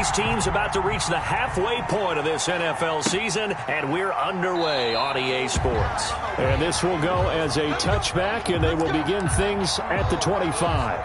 these teams about to reach the halfway point of this NFL season, and we're underway on EA Sports. And this will go as a touchback, and they will begin things at the 25.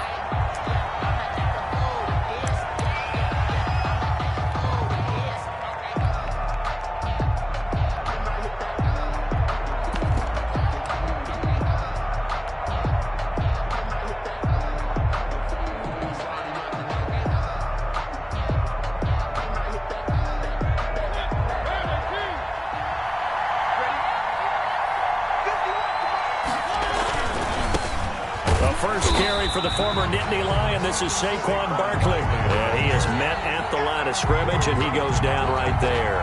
First carry for the former Nittany Lion. This is Saquon Barkley. And he is met at the line of scrimmage, and he goes down right there.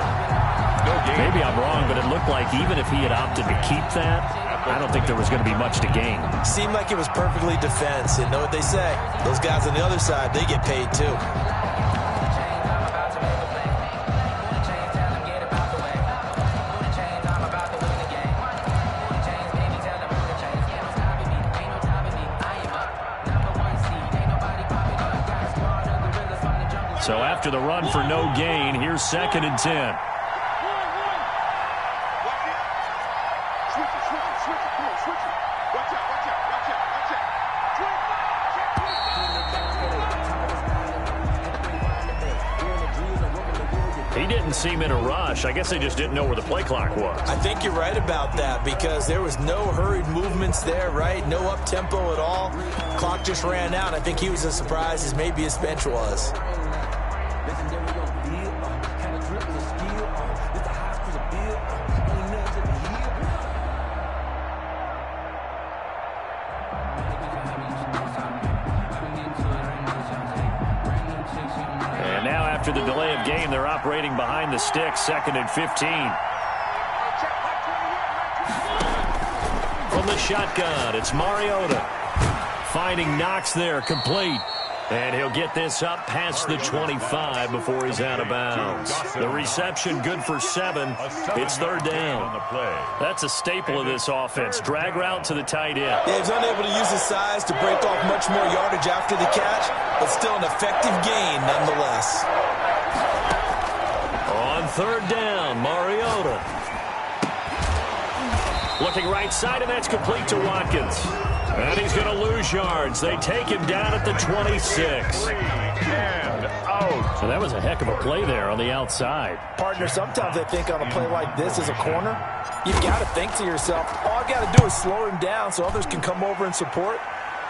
Maybe I'm wrong, but it looked like even if he had opted to keep that, I don't think there was going to be much to gain. Seemed like it was perfectly defense. And know what they say? Those guys on the other side, they get paid too. So after the run for no gain, here's 2nd and 10. He didn't seem in a rush. I guess they just didn't know where the play clock was. I think you're right about that because there was no hurried movements there, right? No up-tempo at all. Clock just ran out. I think he was as surprised as maybe his bench was. After the delay of game, they're operating behind the sticks, 2nd and 15. From the shotgun, it's Mariota. Finding Knox there, complete. And he'll get this up past the 25 before he's out of bounds. The reception good for 7. It's 3rd down. That's a staple of this offense. Drag route to the tight end. Yeah, he's unable to use his size to break off much more yardage after the catch, but still an effective gain nonetheless. On 3rd down, Mariota. Looking right side, and that's complete to Watkins. And he's going to lose yards. They take him down at the 26. So that was a heck of a play there on the outside. Partner, sometimes I think on a play like this as a corner, you've got to think to yourself, all I've got to do is slow him down so others can come over and support.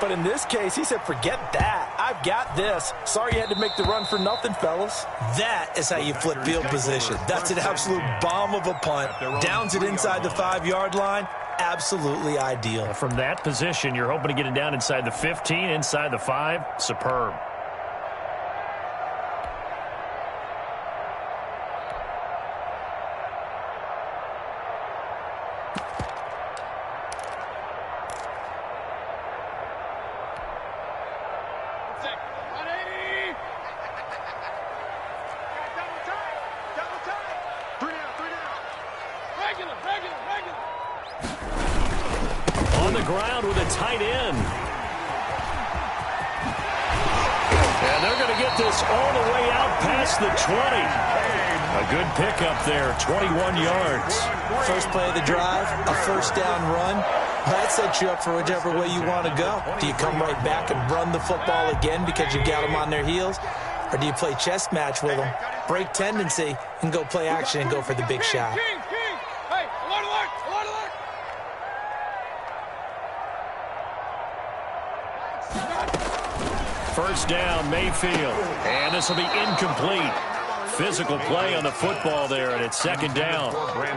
But in this case, he said, forget that. I've got this. Sorry you had to make the run for nothing, fellas. That is how you flip field position. That's an absolute bomb of a punt. Downs it inside the 5-yard line. Absolutely ideal. From that position, you're hoping to get it down inside the 15, inside the 5. Superb. On the ground with a tight end. And they're going to get this all the way out past the 20. A good pickup there, 21 yards. First play of the drive, a first down run. That sets you up for whichever way you want to go. Do you come right back and run the football again because you've got them on their heels? Or do you play chess match with them, break tendency, and go play action and go for the big shot? First down, Mayfield. And this will be incomplete. Physical play on the football there, and it's 2nd down.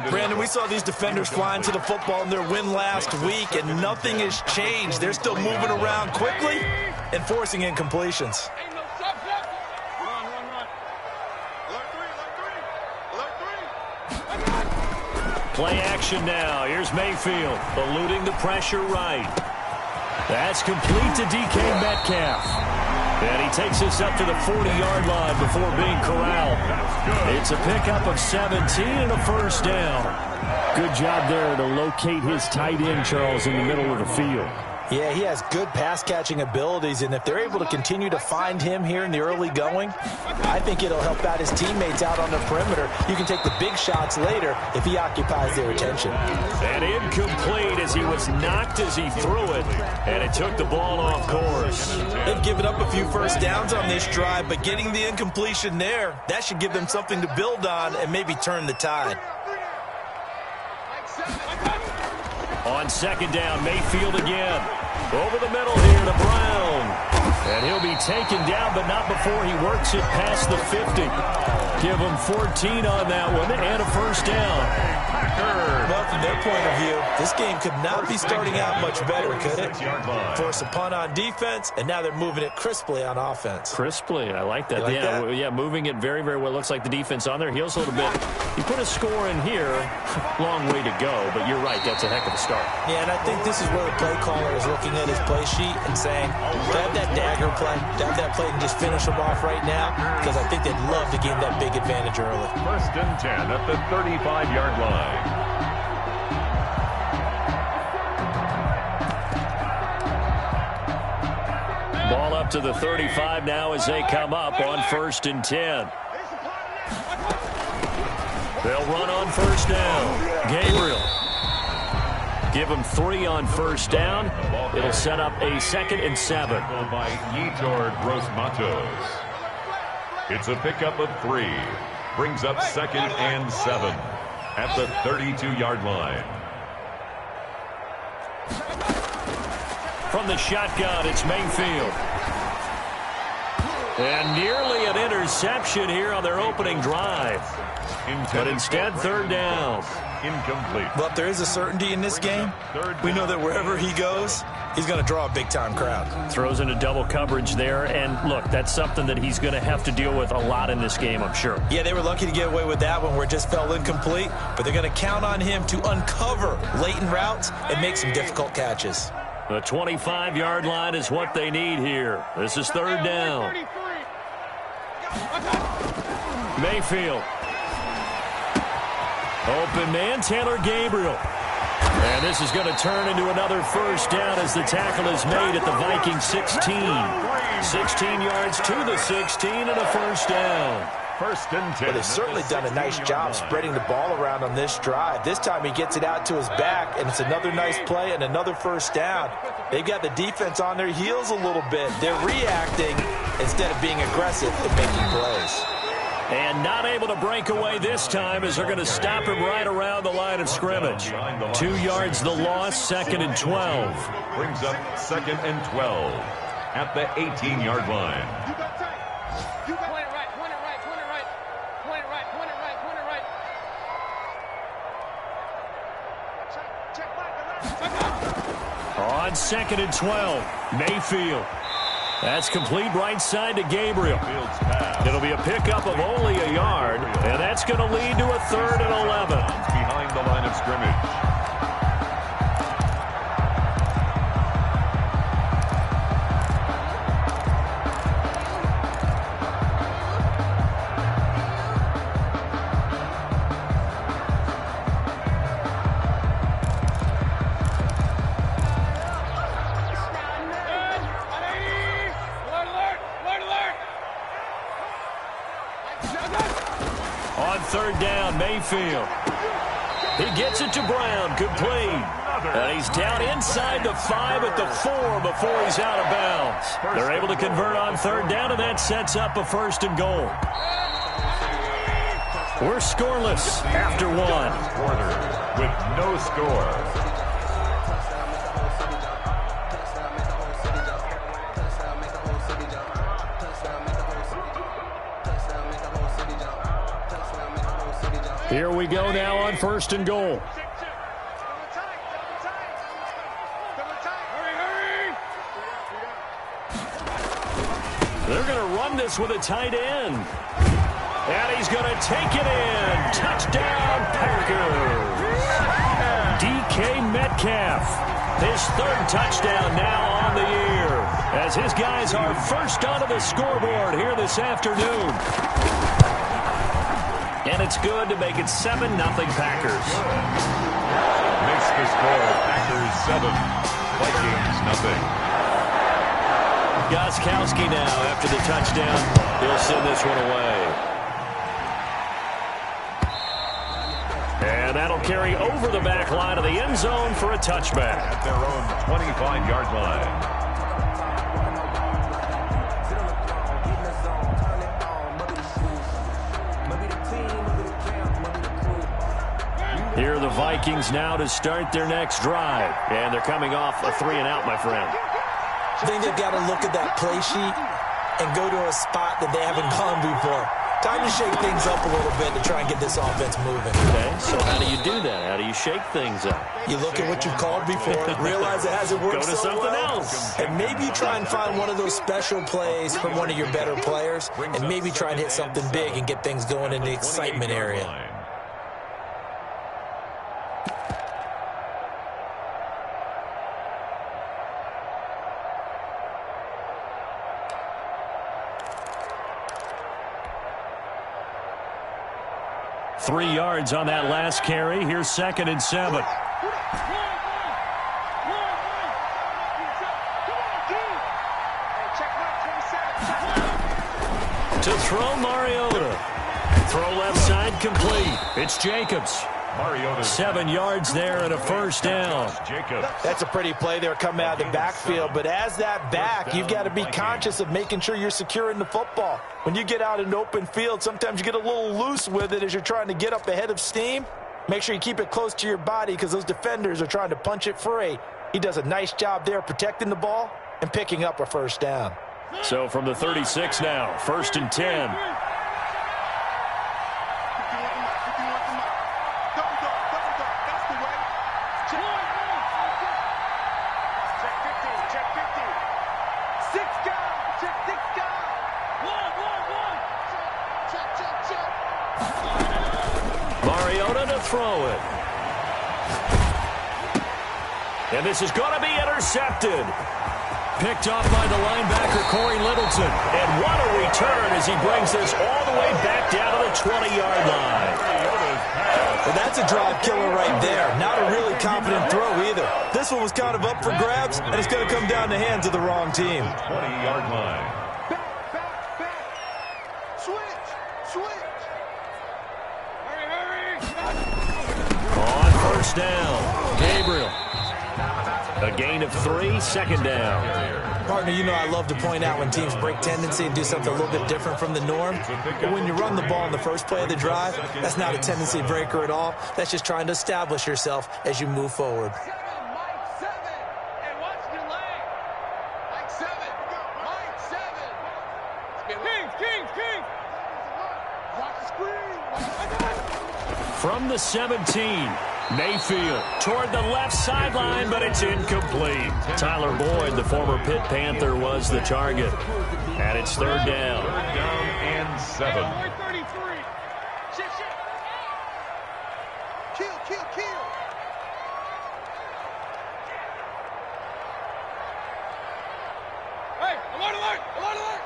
Brandon, we saw these defenders flying to the football in their win last week, and nothing has changed. They're still moving around quickly and forcing incompletions. Play action now. Here's Mayfield, eluding the pressure right. That's complete to DK Metcalf. And he takes us up to the 40-yard line before being corralled. It's a pickup of 17 and a first down. Good job there to locate his tight end, Charles, in the middle of the field. Yeah, he has good pass-catching abilities, and if they're able to continue to find him here in the early going, I think it'll help out his teammates out on the perimeter. You can take the big shots later if he occupies their attention. And incomplete as he was knocked as he threw it, and it took the ball off course. They've given up a few first downs on this drive, but getting the incompletion there, that should give them something to build on and maybe turn the tide. On second down, Mayfield again. Over the middle here to Brown. And he'll be taken down, but not before he works it past the 50. Give him 14 on that one and a first down. Well, from their point of view, this game could not be starting out much better, could it? Force a punt on defense, and now they're moving it crisply on offense. Crisply, I like that. Like that? Yeah, moving it very, very well. Looks like the defense on their heels a little bit. He put a score in here. Long way to go, but you're right. That's a heck of a start. Yeah, and I think this is where the play caller is looking at his play sheet and saying, grab that dagger play, grab that play and just finish them off right now, because I think they'd love to gain that big advantage early. First and 10 at the 35-yard line. Ball up to the 35 now as they come up on first and 10. They'll run on first down. Gabriel. Give him 3 on first down. It'll set up a 2nd and 7. By Yetur Gross-Matos. It's a pickup of 3. Brings up 2nd and 7 at the 32-yard line. From the shotgun, it's Mayfield. And nearly an interception here on their opening drive. But instead, third down. Incomplete. Well, if there is a certainty in this game, we know that wherever he goes, he's going to draw a big-time crowd. Throws into double coverage there. And, look, that's something that he's going to have to deal with a lot in this game, I'm sure. Yeah, they were lucky to get away with that one where it just fell incomplete. But they're going to count on him to uncover latent routes and make some difficult catches. The 25-yard line is what they need here. This is third down. Mayfield. Open man, Taylor Gabriel. And this is going to turn into another first down as the tackle is made at the Vikings 16. 16 yards to the 16 and a first down. First and 10. But they've certainly done a nice job spreading the ball around on this drive. This time he gets it out to his back, and it's another nice play and another first down. They've got the defense on their heels a little bit. They're reacting instead of being aggressive and making plays. And not able to break away this time as they're going to stop him right around the line of scrimmage. 2 yards the loss, 2nd and 12. Brings up 2nd and 12 at the 18-yard line. On 2nd and 12, Mayfield. That's complete right side to Gabriel. It'll be a pickup of only a yard, and that's going to lead to a 3rd and 11. Behind the line of scrimmage. On third down, Mayfield. He gets it to Brown, complete. And he's down inside the 5 at the 4 before he's out of bounds. They're able to convert on third down, and that sets up a 1st and goal. We're scoreless after 1. Quarter with no score. Here we go now on 1st and goal. They're going to run this with a tight end. And he's going to take it in. Touchdown, Packers. DK Metcalf. His 3rd touchdown now on the year. As his guys are first onto the scoreboard here this afternoon. And it's good to make it 7-0 Packers. makes the score Packers 7, Vikings nothing. Gostkowski now after the touchdown. He'll send this one away. And that'll carry over the back line of the end zone for a touchback. At their own 25-yard line. Here are the Vikings now to start their next drive. And they're coming off a 3-and-out, my friend. I think they've got to look at that play sheet and go to a spot that they haven't gone before. Time to shake things up a little bit to try and get this offense moving. Okay, so how do you do that? How do you shake things up? You look at what you've called before, realize it hasn't worked Go to so something well, else. and maybe you try and find one of those special plays from one of your better players, and maybe try and hit something big and get things going in the excitement area. 3 yards on that last carry. Here's 2nd and 7. To throw Mariota. Throw left side complete. It's Jacobs. Mariota 7 yards there and a first down. That's a pretty play there coming out of the backfield. But as that back, you've got to be conscious of making sure you're securing the football. When you get out in open field, sometimes you get a little loose with it as you're trying to get up ahead of steam. Make sure you keep it close to your body because those defenders are trying to punch it free. He does a nice job there protecting the ball and picking up a first down. So from the 36 now, 1st and 10. Mariota to throw it. And this is going to be intercepted. Picked off by the linebacker, Corey Littleton. And what a return as he brings this all the way back down to the 20-yard line. Well, that's a drive killer right there. Not a really confident throw either. This one was kind of up for grabs, and it's going to come down in the hands of the wrong team. 20-yard line. On first down, Gabriel. A gain of 3, 2nd down. Partner, you know I love to point out when teams break tendency and do something a little bit different from the norm. But when you run the ball in the first play of the drive, that's not a tendency breaker at all. That's just trying to establish yourself as you move forward. From the 17, Mayfield toward the left sideline, but it's incomplete. Tyler Boyd, the former Pitt Panther, was the target. And it's 3rd down. 3rd down and 7. Hey, alert, alert, alert, alert.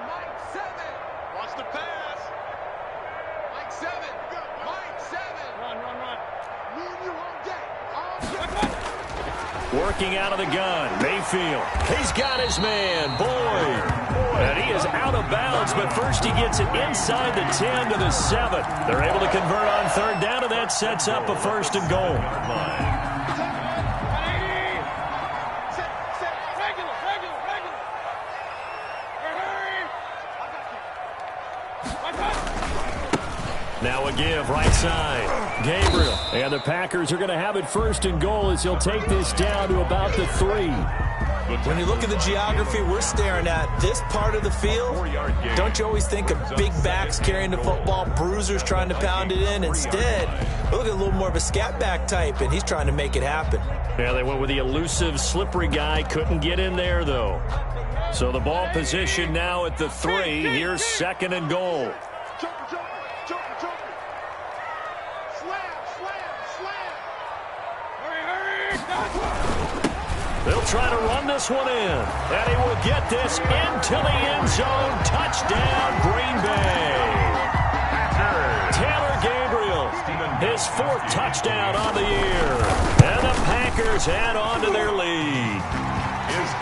Mike 7. Watch the pass. Mike 7. Mike 7. Run. Me and you all day. Working out of the gun, Mayfield. He's got his man, Boyd. And he is out of bounds, but first he gets it inside the 10 to the 7. They're able to convert on 3rd down, and that sets up a 1st and goal. Now a give, right side, Gabriel. And the Packers are going to have it 1st and goal as he'll take this down to about the 3. When you look at the geography we're staring at, this part of the field, don't you always think of big backs carrying the football, bruisers trying to pound it in? Instead, look at a little more of a scat back type, and he's trying to make it happen. Yeah, they went with the elusive, slippery guy. Couldn't get in there, though. So the ball position now at the 3. Here's 2nd and goal. They'll try to run this one in, and he will get this into the end zone. Touchdown, Green Bay. Taylor Gabriel His 4th touchdown on the year. And the Packers add on to their lead.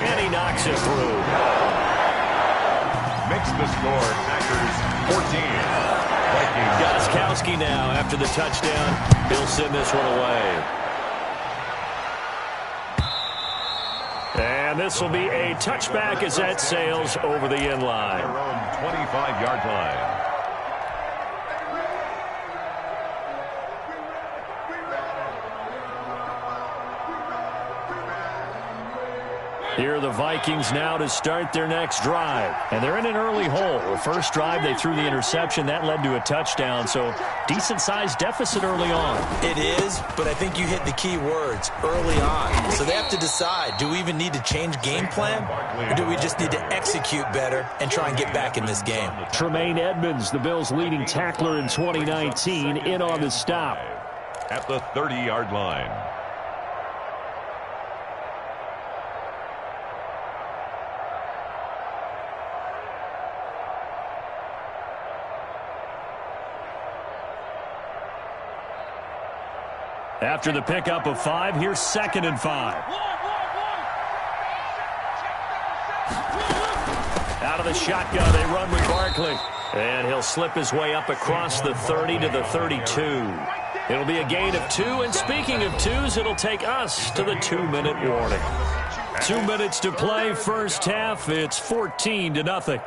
And he knocks it through. Makes the score Packers 14. Gostkowski now after the touchdown. He'll send this one away. And this will be a touchback as that sails over the end line. Their own 25-yard line. Here are the Vikings now to start their next drive. And they're in an early hole. The first drive, they threw the interception. That led to a touchdown. So decent-sized deficit early on. It is, but I think you hit the key words, early on. So they have to decide, do we even need to change game plan? Or do we just need to execute better and try and get back in this game? Tremaine Edmonds, the Bills' leading tackler in 2019, in on the stop. At the 30-yard line. After the pickup of 5, here's 2nd and 5. Out of the shotgun, they run with Barkley. And he'll slip his way up across the 30 to the 32. It'll be a gain of 2, and speaking of 2s, it'll take us to the 2-minute warning. 2 minutes to play, first half. It's 14-0.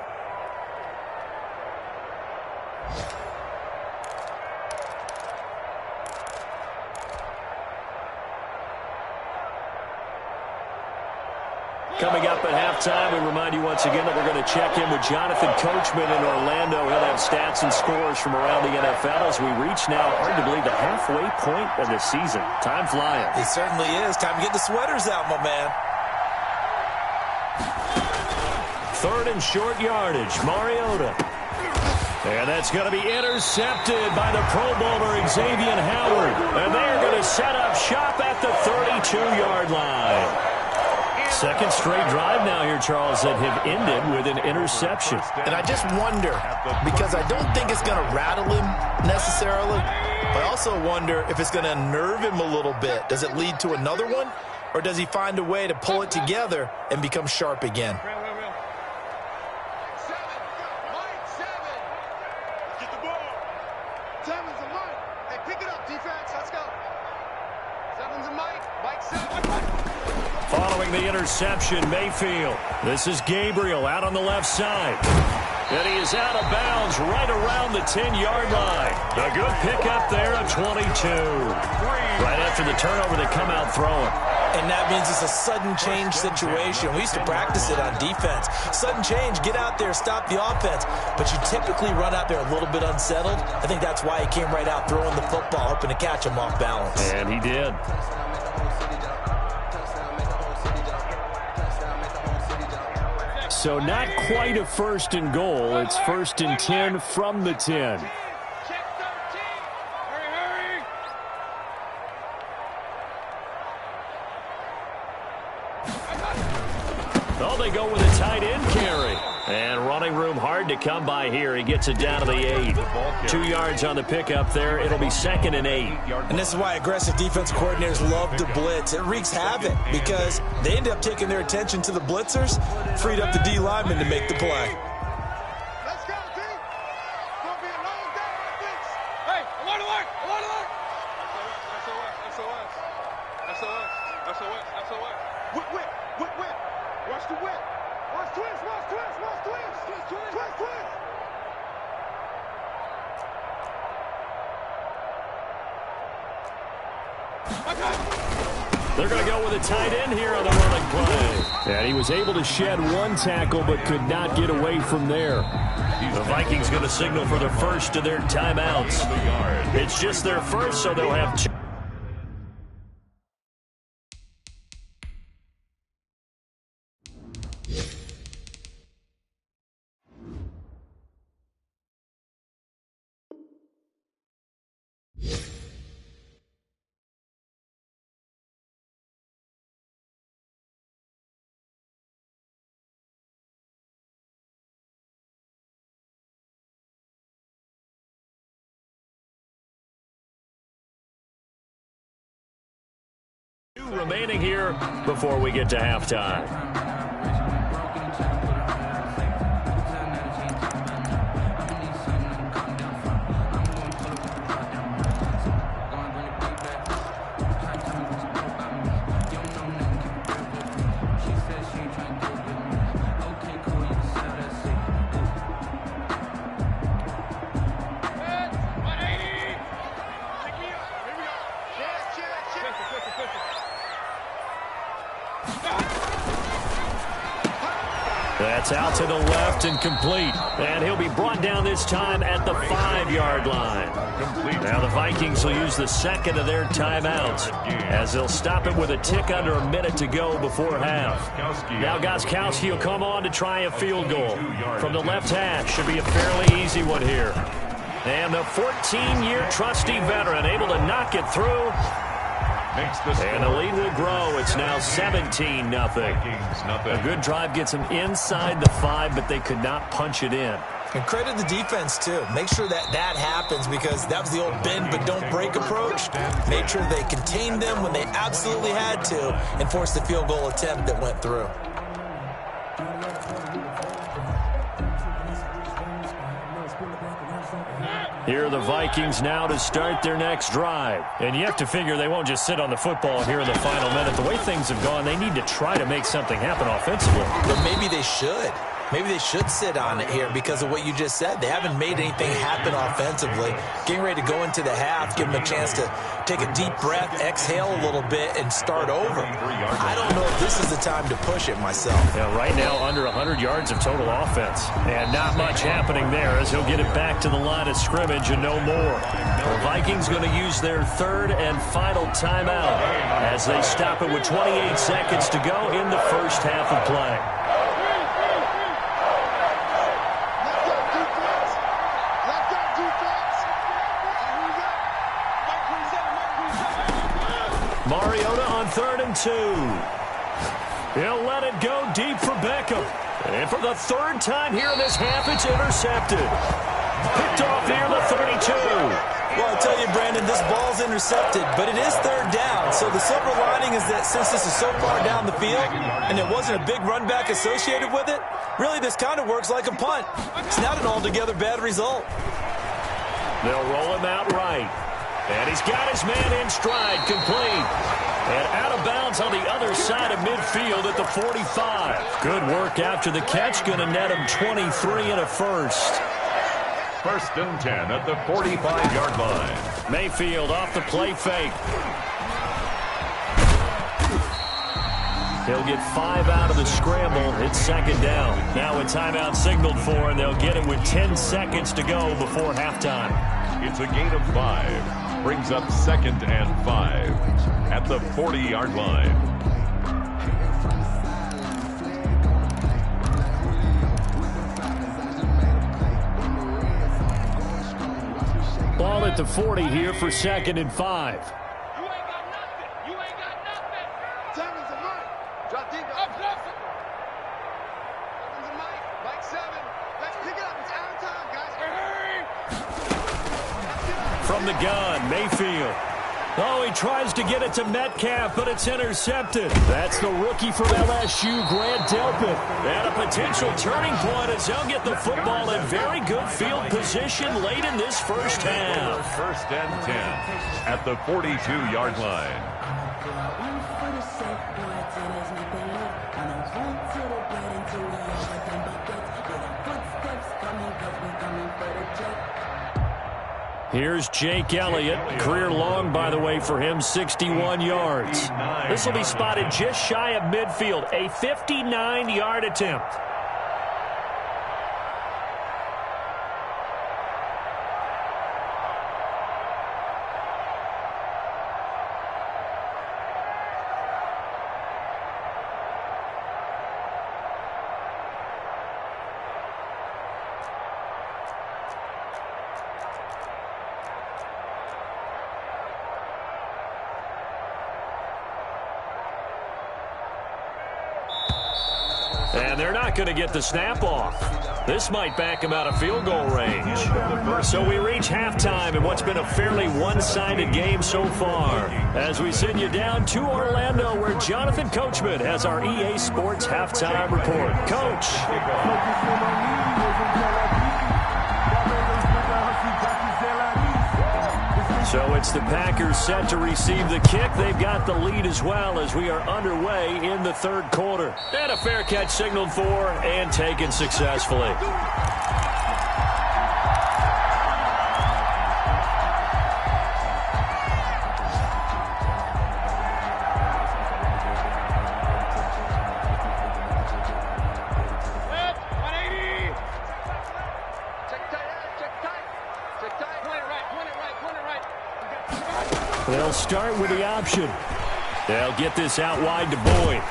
Coming up at halftime, we remind you once again that we're going to check in with Jonathan Coachman in Orlando. He'll have stats and scores from around the NFL as we reach now, hard to believe, the halfway point of the season. Time flying. It certainly is. Time to get the sweaters out, my man. 3rd and short yardage. Mariota. And that's going to be intercepted by the Pro Bowler Xavier Howard. And they're going to set up shop at the 32-yard line. Second straight drive now here, Charles, that have ended with an interception. And I just wonder, because I don't think it's going to rattle him necessarily, but I also wonder if it's going to unnerve him a little bit. Does it lead to another one, or does he find a way to pull it together and become sharp again? Get the ball. 7's a Mike. Hey, pick it up, defense. Let's go. 7's a Mike. Mike 7. Following the interception, Mayfield. This is Gabriel out on the left side. And he is out of bounds right around the 10-yard line. A good pickup there of 22. Right after the turnover, they come out throwing. And that means it's a sudden change situation. We used to practice it on defense. Sudden change, get out there, stop the offense. But you typically run out there a little bit unsettled. I think that's why he came right out throwing the football, hoping to catch him off balance. And he did. So not quite a 1st and goal. It's 1st and 10 from the 10. Oh, they go with a tight end carry. And running room hard to come by here. He gets it down to the 8. 2 yards on the pickup there. It'll be 2nd and 8. And this is why aggressive defensive coordinators love to blitz. It wreaks havoc because they end up taking their attention to the blitzers, freed up the D lineman to make the play. Let's go, D. It's going to be a long day on this. Hey, alert, alert, alert, alert. SOS, SOS, SOS, SOS, SOS. Whip, whip, whip, whip. Watch the whip. Watch twist, watch twist, watch twist. Twist, twist, twist, twist. They're going to go with a tight end here on the running play. And he was able to shed 1 tackle but could not get away from there. The Vikings going to signal for the first of their timeouts. It's just their first, so they'll have 2. remaining here before we get to halftime. That's out to the left and complete. And he'll be brought down this time at the 5-yard line. Now the Vikings will use the second of their timeouts as they'll stop it with a tick under a minute to go before half. Now Gostkowski will come on to try a field goal from the left hash. Should be a fairly easy one here. And the 14-year trusty veteran able to knock it through. And the lead will grow. It's now 17-0. A good drive gets them inside the 5, but they could not punch it in. And credit the defense, too. Make sure that happens because that was the old bend but don't break approach. Made sure they contained them when they absolutely had to and forced the field goal attempt that went through. Here are the Vikings now to start their next drive. And you have to figure they won't just sit on the football here in the final minute. The way things have gone, they need to try to make something happen offensively. But maybe they should. Maybe they should sit on it here because of what you just said. They haven't made anything happen offensively. Getting ready to go into the half, give them a chance to take a deep breath, exhale a little bit, and start over. I don't know if this is the time to push it myself. Yeah, right now under 100 yards of total offense. And not much happening there as he'll get it back to the line of scrimmage and no more. The Vikings going to use their third and final timeout as they stop it with 28 seconds to go in the first half of play. Mariota on 3rd and 2. He'll let it go deep for Beckham. And for the third time here in this half, it's intercepted. Picked off near the 32. Well, I tell you, Brandon, this ball's intercepted, but it is 3rd down. So the silver lining is that since this is so far down the field and there wasn't a big run back associated with it, really this kind of works like a punt. It's not an altogether bad result. They'll roll him out right. And he's got his man in stride, complete. And out of bounds on the other side of midfield at the 45. Good work after the catch. Going to net him 23 and a first. 1st and 10 at the 45-yard line. Mayfield off the play fake. He'll get 5 out of the scramble. It's 2nd down. Now a timeout signaled for, and they'll get it with 10 seconds to go before halftime. It's a gain of 5. Brings up 2nd and 5 at the 40-yard line. Ball at the 40 here for 2nd and 5. You ain't got nothing. You ain't got nothing. Seven's a Mike. Drop deep. Up, closer. Seven's a Mike. 7. Let's pick it up. It's out of time, guys. Hurry. From the gun, Mayfield. Oh, he tries to get it to Metcalf, but it's intercepted. That's the rookie from LSU, Grant Delpit. And a potential turning point as they'll get the football in very good field position late in this first half. 1st and 10 at the 42-yard line. Here's Jake Elliott. Career long, by the way, for him, 61 yards. This will be spotted just shy of midfield, a 59-yard attempt. And they're not going to get the snap off. This might back him out of field goal range. So we reach halftime in what's been a fairly one-sided game so far. As we send you down to Orlando, where Jonathan Coachman has our EA Sports halftime report. Coach. So it's the Packers set to receive the kick. They've got the lead as well as we are underway in the third quarter. And a fair catch signaled for and taken successfully. They'll start with the option. They'll get this out wide to Boyd.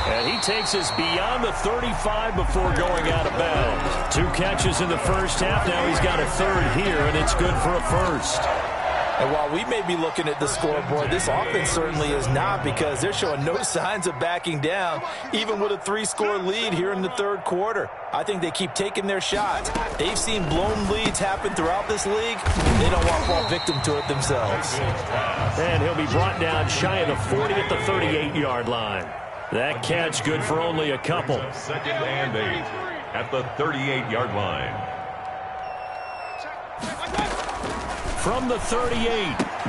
And he takes us beyond the 35 before going out of bounds. 2 catches in the first half. Now he's got a third here, and it's good for a first. And while we may be looking at the scoreboard, this offense certainly is not, because they're showing no signs of backing down, even with a 3-score lead here in the third quarter. I think they keep taking their shots. They've seen blown leads happen throughout this league. They don't want to fall victim to it themselves. And he'll be brought down shy of the 40 at the 38-yard line. That catch good for only a couple. 2nd and 8 at the 38-yard line. From the 38,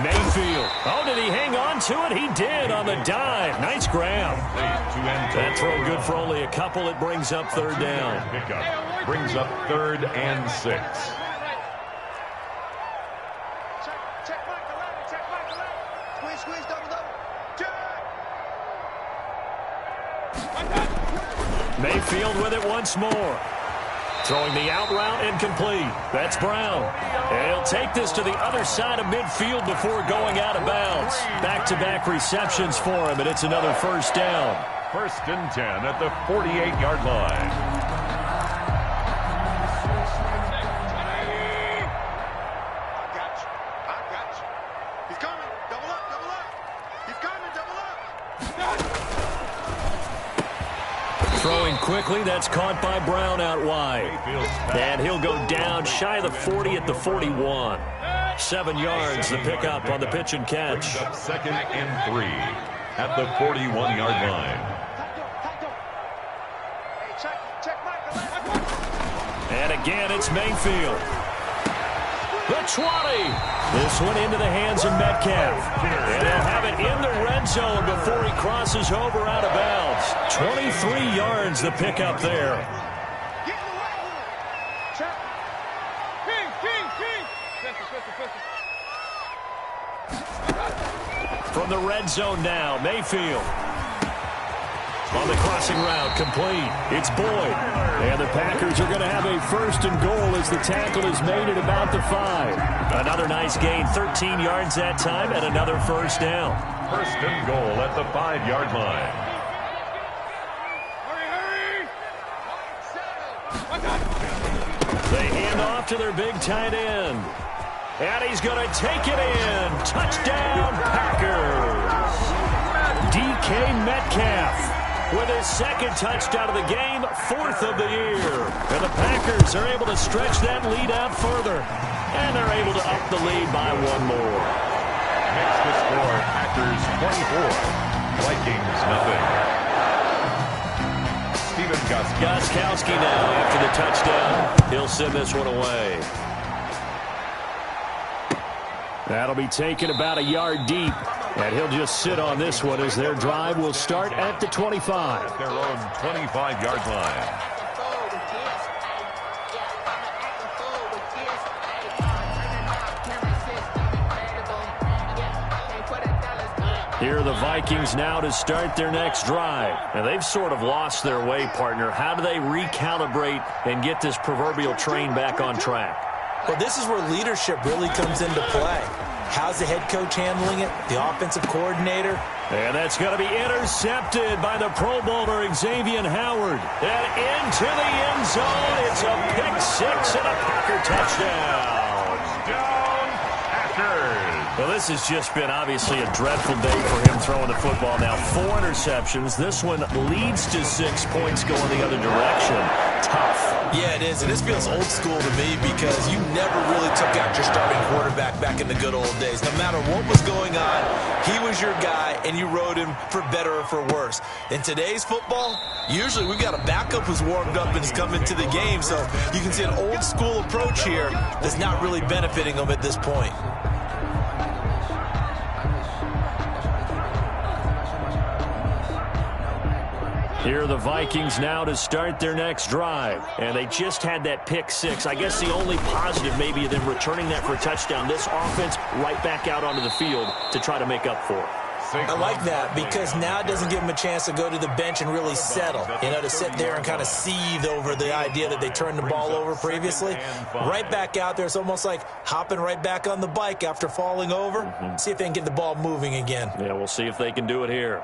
Mayfield. Oh, did he hang on to it? He did on the dive. Nice grab. That throw good for only a couple. It brings up third down. Pickup brings up 3rd and 6. Check Mike the left. Check Mike the left. Squeeze, double. Check. Mayfield with it once more. Throwing the out route incomplete. That's Brown. And he'll take this to the other side of midfield before going out of bounds. Back-to-back receptions for him, and it's another first down. 1st and 10 at the 48-yard line. I got you. He's coming. Double up. He's coming. Double up. Throwing quickly, that's caught by Brown out wide. And he'll go down shy of the 40 at the 41. 7 yards, the pickup on the pitch and catch. 2nd and 3 at the 41-yard line. And again, it's Mayfield. The 20. This one into the hands of Metcalf. And he'll have it in the red zone before he crosses over out of bounds. 23 yards, the pickup there. From the red zone now, Mayfield. On the crossing route, complete. It's Boyd. And the Packers are going to have a 1st and goal as the tackle is made at about the 5. Another nice gain, 13 yards that time, and another first down. 1st and goal at the 5-yard line. They hand off to their big tight end. And he's going to take it in. Touchdown, Packers. DK Metcalf with his 2nd touchdown of the game, 4th of the year. And the Packers are able to stretch that lead out further. And they're able to up the lead by 1 more. Makes the score Packers 24, Vikings nothing. Steven Gostkowski now after the touchdown. He'll send this one away. That'll be taken about a yard deep. And he'll just sit on this one as their drive will start at the 25. At their own 25-yard line. Here are the Vikings now to start their next drive. And they've sort of lost their way, partner. How do they recalibrate and get this proverbial train back on track? Well, this is where leadership really comes into play. How's the head coach handling it? The offensive coordinator? And that's going to be intercepted by the Pro Bowler Xavier Howard. And into the end zone. It's a pick 6 and a Packer touchdown. Touchdown, Packers. Well, this has just been obviously a dreadful day for him throwing the football. Now 4 interceptions. This one leads to 6 points going the other direction. Tough. Yeah, it is, and this feels old school to me because you never really took out your starting quarterback back in the good old days. No matter what was going on, he was your guy, and you rode him for better or for worse. In today's football, usually we've got a backup who's warmed up and is coming to the game, so you can see an old school approach here that's not really benefiting them at this point. Here are the Vikings now to start their next drive. And they just had that pick 6. I guess the only positive maybe of them returning that for a touchdown. This offense right back out onto the field to try to make up for it. I like that because now it doesn't give them a chance to go to the bench and really settle. You know, to sit there and kind of seethe over the idea that they turned the ball over previously. Right back out there. It's almost like hopping right back on the bike after falling over. See if they can get the ball moving again. Yeah, we'll see if they can do it here.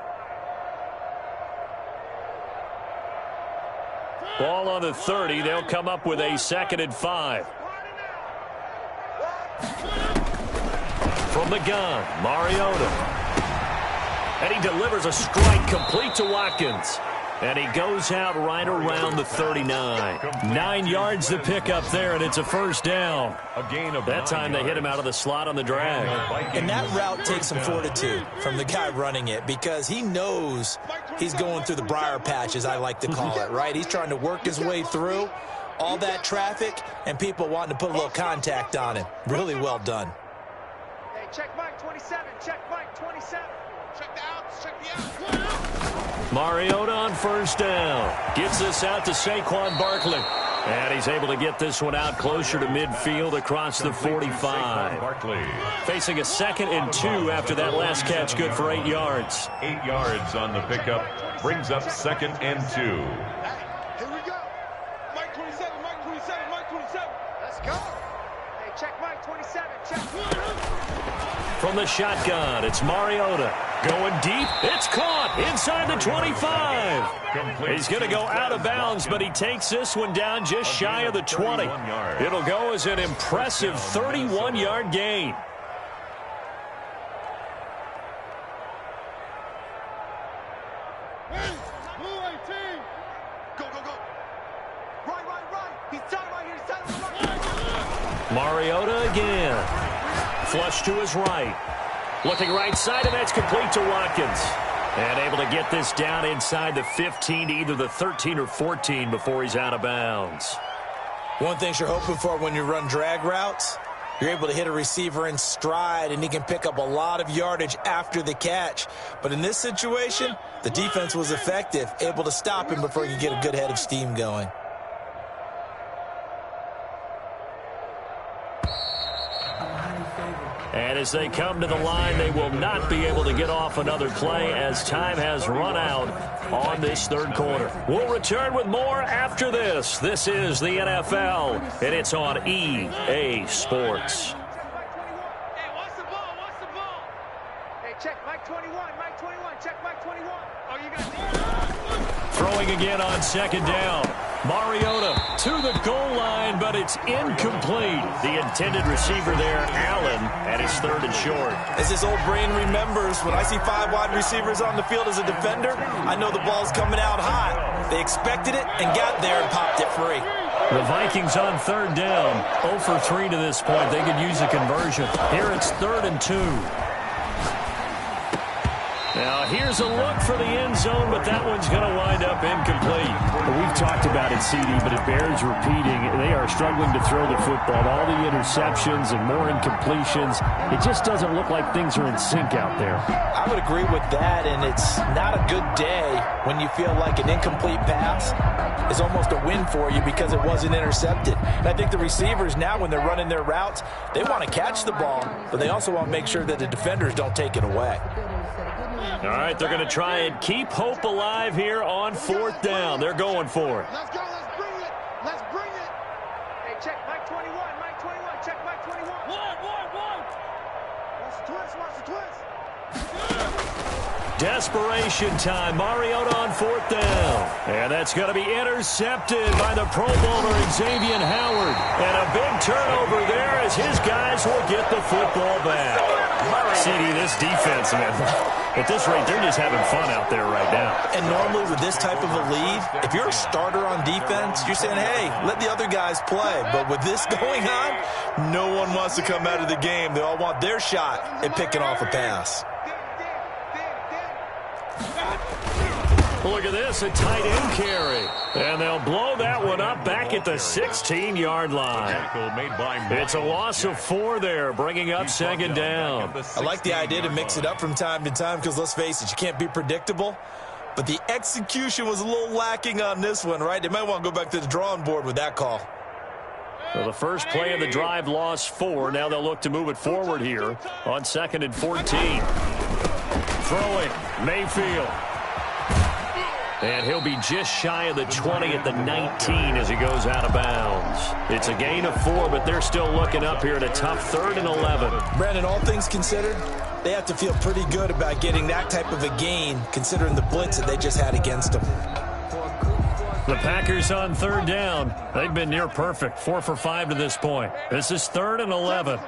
Ball on the 30. They'll come up with a 2nd and 5. From the gun, Mariota. And he delivers a strike complete to Watkins. And he goes out right around the 39. 9 yards to pick up there, and it's a first down. That time they hit him out of the slot on the drag. And that route takes some fortitude from the guy running it because he knows he's going through the briar patch, as I like to call it, right? He's trying to work his way through all that traffic and people wanting to put a little contact on him. Really well done. Hey, check Mike 27. Check Mike 27. Check the outs. Check the outs. Mariota on first down. Gets this out to Saquon Barkley. And he's able to get this one out closer to midfield across the 45. Facing a 2nd and 2 after that last catch, good for 8 yards. 8 yards on the pickup. Brings up 2nd and 2. Here we go. Mike 27. Mike 27. Mike 27. Let's go. Hey, check Mike 27. Check. From the shotgun, it's Mariota. Going deep. It's caught inside the 25. He's going to go out of bounds, but he takes this one down just shy of the 20. It'll go as an impressive 31-yard gain. Go, go, go. Right. He's tied right here. He's tied right. Mariota again. Flush to his right. Looking right side, and that's complete to Watkins. And able to get this down inside the 15 to either the 13 or 14 before he's out of bounds. One thing you're hoping for when you run drag routes, you're able to hit a receiver in stride, and he can pick up a lot of yardage after the catch. But in this situation, the defense was effective, able to stop him before he could get a good head of steam going. And as they come to the line, they will not be able to get off another play as time has run out on this 3rd quarter. We'll return with more after this. This is the NFL, and it's on EA Sports. Hey, what's the ball? What's the ball? Hey, check Mike 21. Mike 21. Check Mike 21. Oh, you got Throwing again on 2nd down. Mariota to the goal line, but it's incomplete. The intended receiver there, Allen, and it's 3rd and short. As his old brain remembers, when I see 5 wide receivers on the field as a defender, I know the ball's coming out hot. They expected it and got there and popped it free. The Vikings on 3rd down, 0 for 3 to this point. They could use a conversion. Here it's 3rd and 2. Now, here's a look for the end zone, but that one's going to wind up incomplete. Well, we've talked about it, CD, but it bears repeating. They are struggling to throw the football. All the interceptions and more incompletions. It just doesn't look like things are in sync out there. I would agree with that, and it's not a good day when you feel like an incomplete pass is almost a win for you because it wasn't intercepted. And I think the receivers now, when they're running their routes, they want to catch the ball, but they also want to make sure that the defenders don't take it away. All right, they're going to try and keep hope alive here on 4th down. They're going for it. Let's go. Let's bring it. Let's bring it. Hey, check Mike 21. Mike 21. Check Mike 21. One. Watch the twist. Watch the twist. Desperation time. Mariota on 4th down. And that's going to be intercepted by the Pro Bowler Xavier Howard. And a big turnover there as his guys will get the football back. CD, this defense, man, at this rate, they're just having fun out there right now. And normally with this type of a lead, if you're a starter on defense, you're saying, hey, let the other guys play. But with this going on, no one wants to come out of the game. They all want their shot at picking off a pass. Look at this, a tight end carry. And they'll blow that one up back at the 16-yard line. It's a loss of 4 there, bringing up second down. I like the idea to mix it up from time to time because, let's face it, you can't be predictable. But the execution was a little lacking on this one, right? They might want to go back to the drawing board with that call. So the first play of the drive lost 4. Now they'll look to move it forward here on 2nd and 14. Throwing, Mayfield. And he'll be just shy of the 20 at the 19 as he goes out of bounds. It's a gain of 4, but they're still looking up here at a tough 3rd and 11. Brandon, all things considered, they have to feel pretty good about getting that type of a gain, considering the blitz that they just had against them. The Packers on 3rd down. They've been near perfect, 4 for 5 to this point. This is 3rd and 11.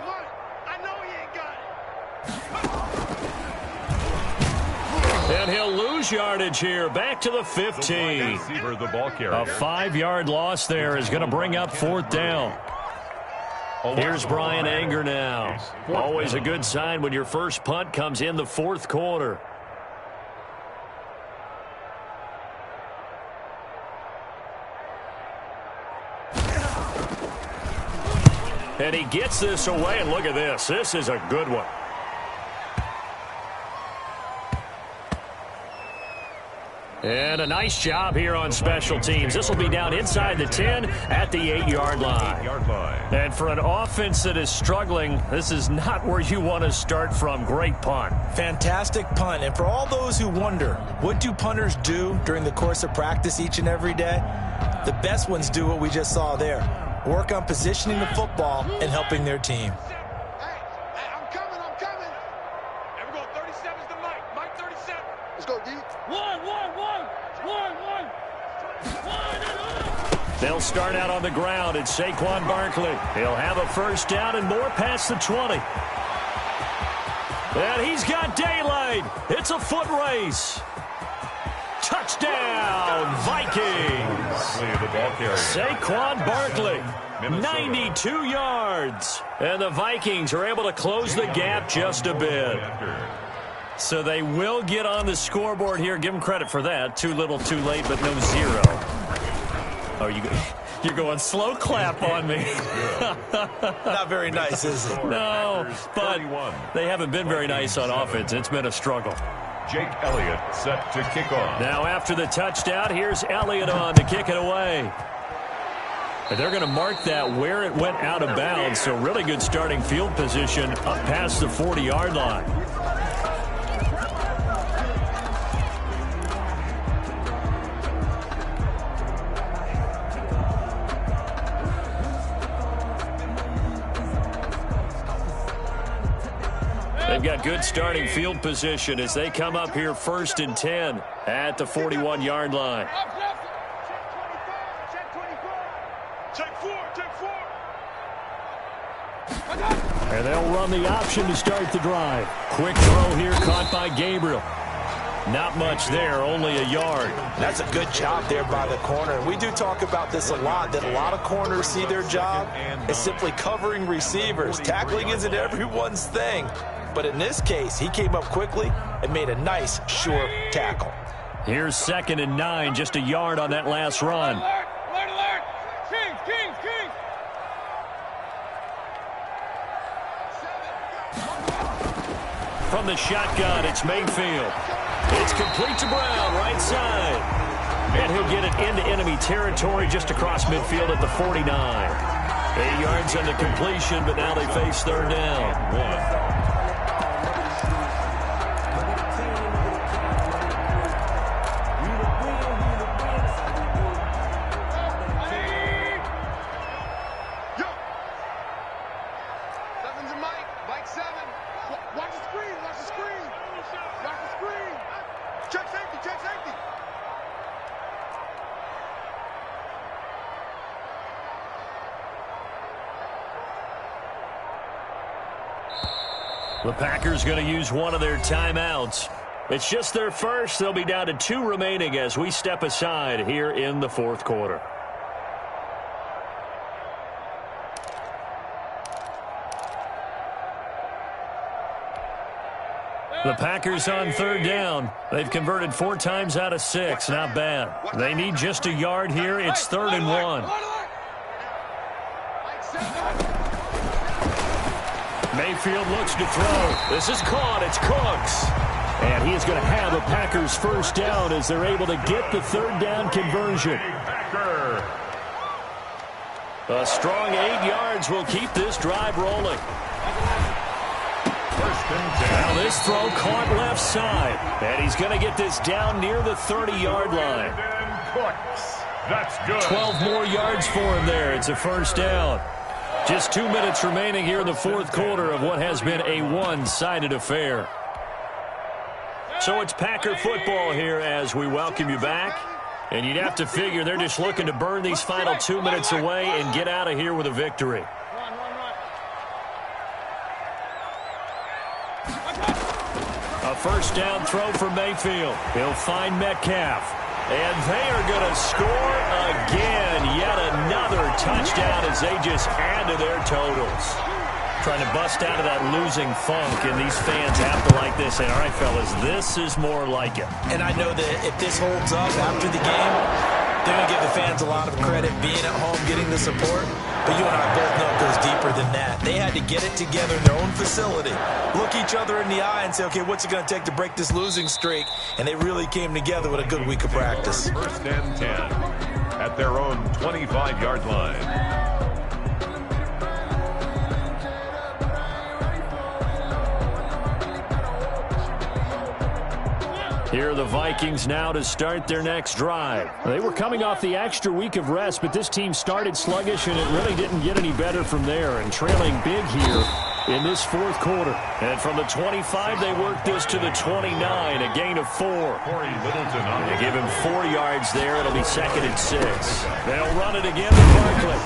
And he'll lose yardage here, back to the 15. A 5-yard loss there is going to bring up 4th down. Here's Brian Anger now. Always a good sign when your first punt comes in the 4th quarter. And he gets this away, and look at this. This is a good one. And a nice job here on special teams. This will be down inside the 10 at the 8-yard line. And for an offense that is struggling, this is not where you want to start from. Great punt. Fantastic punt. And for all those who wonder, what do punters do during the course of practice each and every day? The best ones do what we just saw there. Work on positioning the football and helping their team. I'm coming. There we go, 37's the Mike. Mike 37. Let's go, D. One. They'll start out on the ground. It's Saquon Barkley. He'll have a first down and more past the 20. And he's got daylight. It's a foot race. Touchdown, Vikings. Saquon Barkley, 92 yards. And the Vikings are able to close the gap just a bit. So they will get on the scoreboard here. Give them credit for that. Too little, too late, but no 0. Oh, you're going slow clap on me. Not very nice, is it? No, but they haven't been very nice on offense. It's been a struggle. Jake Elliott set to kick off. Now after the touchdown, here's Elliott on to kick it away. And they're going to mark that where it went out of bounds. So really good starting field position up past the 40-yard line. They've got good starting field position as they come up here 1st and 10 at the 41-yard line. Check 4. And they'll run the option to start the drive. Quick throw here caught by Gabriel. Not much there, only a yard. That's a good job there by the corner. And we do talk about this a lot, that a lot of corners see their job as simply covering receivers. Tackling isn't everyone's thing. But in this case, he came up quickly and made a nice, sure tackle. Here's 2nd and 9, just a yard on that last run. Alert! Kings! From the shotgun, it's Mayfield. It's complete to Brown, right side. And he'll get it into enemy territory just across midfield at the 49. 8 yards on the completion, but now they face 3rd down. The Packers going to use one of their timeouts. It's just their first. They'll be down to 2 remaining as we step aside here in the fourth quarter. The Packers on third down. They've converted 4 times out of 6. Not bad. They need just a yard here. It's 3rd and 1. Mayfield looks to throw. This is caught. It's Cooks. And he is going to have a Packers first down as they're able to get the 3rd down conversion. A strong 8 yards will keep this drive rolling. Now this throw caught left side. And he's going to get this down near the 30-yard line. That's good. 12 more yards for him there. It's a first down. Just 2 minutes remaining here in the fourth quarter of what has been a one-sided affair. So it's Packer football here as we welcome you back. And you'd have to figure they're just looking to burn these final 2 minutes away and get out of here with a victory. A first down throw for Mayfield. He'll find Metcalf. And they are going to score again. Yet another touchdown as they just add to their totals. Trying to bust out of that losing funk, and these fans have to like this. And all right, fellas, this is more like it. And I know that if this holds up after the game, they're going to give the fans a lot of credit being at home, getting the support. But you and I both know it goes deeper than that. They had to get it together in their own facility, look each other in the eye and say, okay, what's it going to take to break this losing streak? And they really came together with a good week of practice. 1st and 10 at their own 25-yard line. Here are the Vikings now to start their next drive. They were coming off the extra week of rest, but this team started sluggish, and it really didn't get any better from there. And trailing big here in this fourth quarter. And from the 25, they worked this to the 29, a gain of 4. They give him 4 yards there. It'll be 2nd and 6. They'll run it again to Barkley.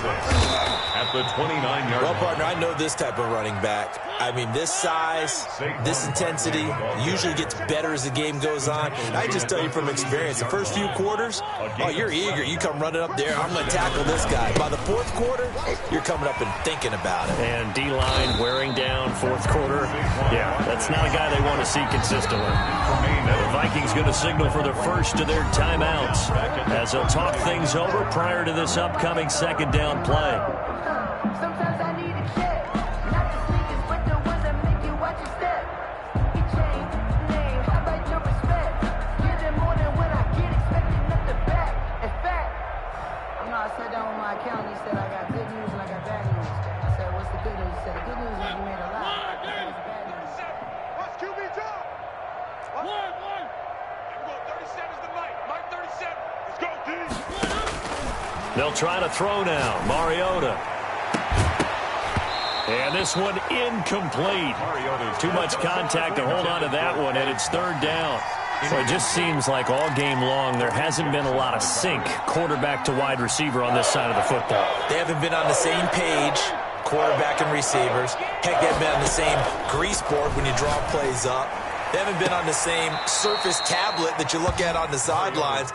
At the 29-yard Well, partner, I know this type of running back. I mean, this size, this intensity usually gets better as the game goes on. I just tell you from experience, the first few quarters, oh, you're eager. You come running up there, I'm going to tackle this guy. By the fourth quarter, you're coming up and thinking about it. And D-line wearing down fourth quarter. Yeah, that's not a guy they want to see consistently. The Vikings going to signal for the first of their timeouts as they'll talk things over prior to this upcoming 2nd down play. Sometimes I need a check, not the sneakers, but the ones that make you watch your step. You change name, how about your respect? Get it more than when I get expected, nothing back. In fact, I sat down with my accountant. He said I got good news and I got bad news. I said, what's the good news? He said, the good news is you made a lot. I said, what's the bad news? What's QB job? One. Here we go. 37's the Mike. Mike 37. Let's go, D. They'll try to throw now. Mariota. And this one incomplete. Too much contact to hold on to that one, and it's 3rd down. So it just seems like all game long there hasn't been a lot of sync quarterback to wide receiver on this side of the football. They haven't been on the same page, quarterback and receivers. Heck, they haven't been on the same grease board when you draw plays up. They haven't been on the same surface tablet that you look at on the sidelines.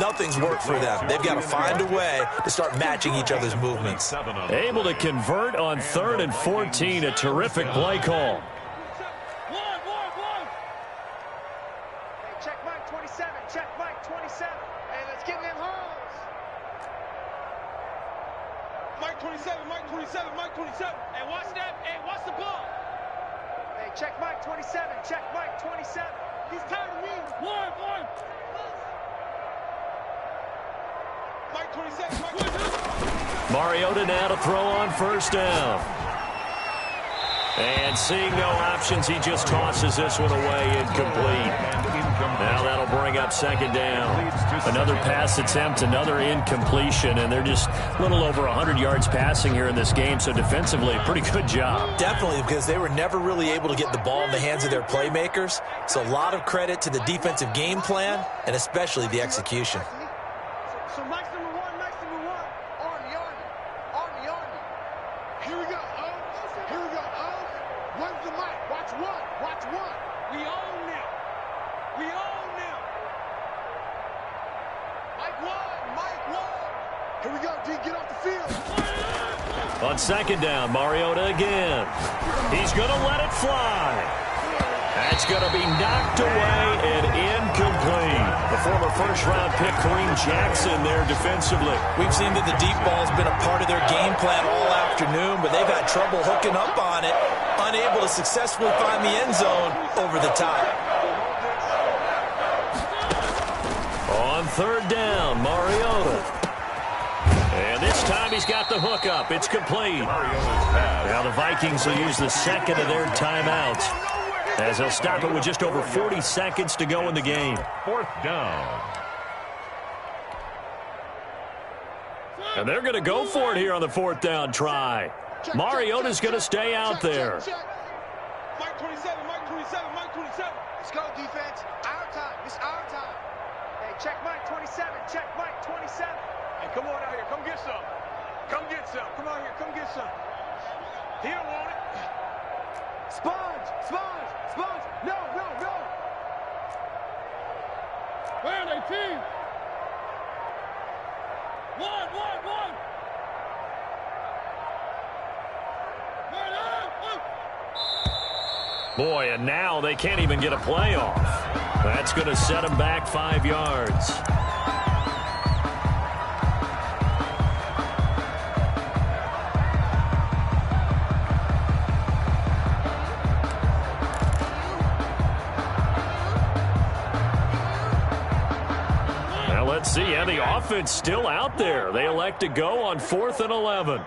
Nothing's worked for them. They've got to find a way to start matching each other's movements. Able to convert on 3rd and 14, a terrific play call. Hey, check Mike 27. Check Mike 27. Hey, let's get in them holes. Mike 27. Mike 27. Mike 27. Hey, watch that. Hey, watch the ball. Hey, check Mike 27. Check Mike 27. He's tired of me. One. Mike 27. Mike 27. Mariota now to throw on 1st down. And seeing no options, he just tosses this one away incomplete. Now that'll bring up 2nd down. Another pass attempt, another incompletion, and they're just a little over 100 yards passing here in this game, so defensively, pretty good job. Definitely, because they were never really able to get the ball in the hands of their playmakers. So a lot of credit to the defensive game plan and especially the execution. So Mike's number 1. Mike's number 1. Army. Here we go. Here we go. When's the mic? Watch Watch one. Watch one. We own them. We own them. Mike one. Here we go, D. Get off the field. On second down, Mariota again. He's going to let it fly. That's going to be knocked away and incomplete. The former first-round pick, Kareem Jackson, there defensively. We've seen that the deep ball has been a part of their game plan all afternoon, but they've had trouble hooking up on it, unable to successfully find the end zone over the top. On third down, Mariota. And this time he's got the hook up. It's complete. Now the Vikings will use the second of their timeouts, as they'll stop it with just over 40 seconds to go in the game. Fourth down. And they're going to go for it here on the fourth down try. Mariota's going to stay out there. Mike 27, Mike 27, Mike 27. Let's go, defense. Our time. It's our time. Hey, check Mike 27. Check Mike 27. Hey, come on out here. Come get some. Come get some. Come out here. Come get some. He don't want it. Sponge. Sponge. Sponge. No, no, no. Where are they, team? One. Boy, and now they can't even get a play off. That's going to set them back 5 yards. Now let's see. Yeah, the offense still out there. They elect to go on 4th and 11. Hey,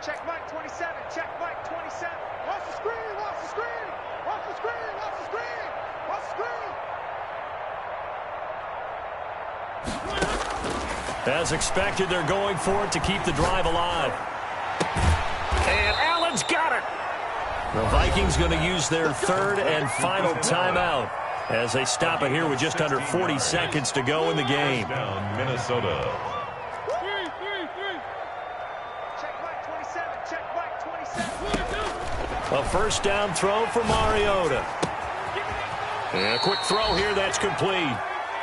check Mike 27. Check Mike 27. Watch the screen. Watch the screen. Watch the screen. Watch the screen. Watch the screen. As expected, they're going for it to keep the drive alive. And Allen's got it. The Vikings going to use their third and final timeout as they stop it here with just under 40 seconds to go in the game. Down Minnesota. Check Mike 27. Check Mike 27. A first down throw for Mariota. And a quick throw here that's complete.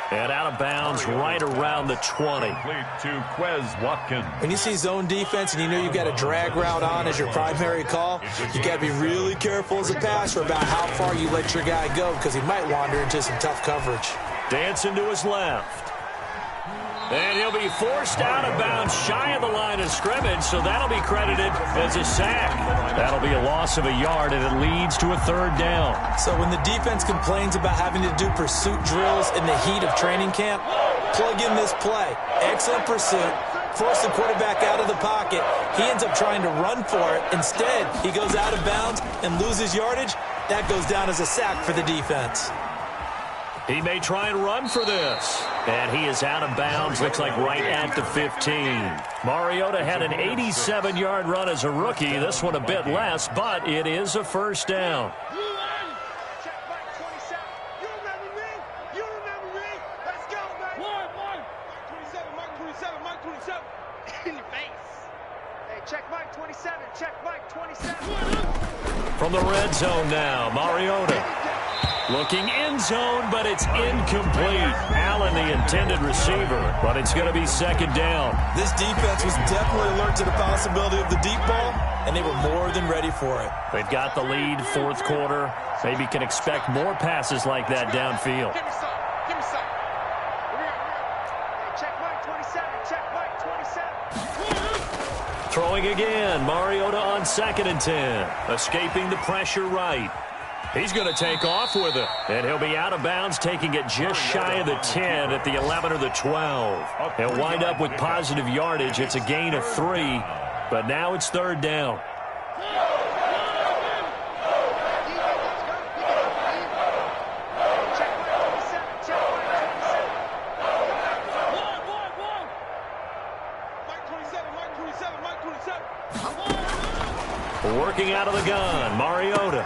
And out of bounds right around the 20. Complete to Quez Watkins. When you see zone defense and you know you've got a drag route on as your primary call, you got to be really careful as a passer about how far you let your guy go, because he might wander into some tough coverage. Dancing to his left. And he'll be forced out of bounds shy of the line of scrimmage, so that'll be credited as a sack. That'll be a loss of a yard, and it leads to a third down. So when the defense complains about having to do pursuit drills in the heat of training camp, plug in this play. Excellent pursuit. Force the quarterback out of the pocket. He ends up trying to run for it. Instead, he goes out of bounds and loses yardage. That goes down as a sack for the defense. He may try and run for this. And he is out of bounds, looks like right at the 15. Mariota had an 87-yard run as a rookie. This one a bit less, but it is a first down. Check Mike 27. You remember me? You remember me? Let's go, man. One. Mike 27. Mike 27. In your face. Hey, check Mike 27. Check Mike 27. From the red zone now, Mariota. Looking in zone, but it's incomplete. Allen, the intended receiver, but it's going to be second down. This defense was definitely alert to the possibility of the deep ball, and they were more than ready for it. They've got the lead, fourth quarter. Maybe can expect more passes like that downfield. Give me some. Give me some. Here we go. Hey, check Mike 27. Check Mike 27. Throwing again. Mariota on 2nd and 10. Escaping the pressure right. He's going to take off with it, and he'll be out of bounds, taking it just shy of the 10 at the 11 or the 12. He'll wind up with positive yardage. It's a gain of 3, but now it's third down. Working out of the gun, Mariota.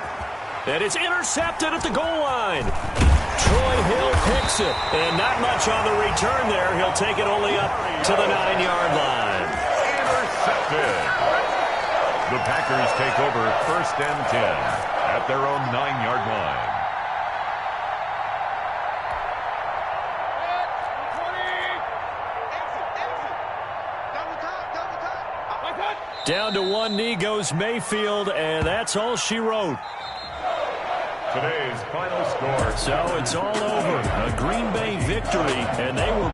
And it's intercepted at the goal line. Troy Hill picks it. And not much on the return there. He'll take it only up to the 9-yard line. Intercepted. The Packers take over 1st and 10 at their own 9-yard line. Down to one knee goes Mayfield, and that's all she wrote. Today's final score. So it's all over. A Green Bay victory, and they were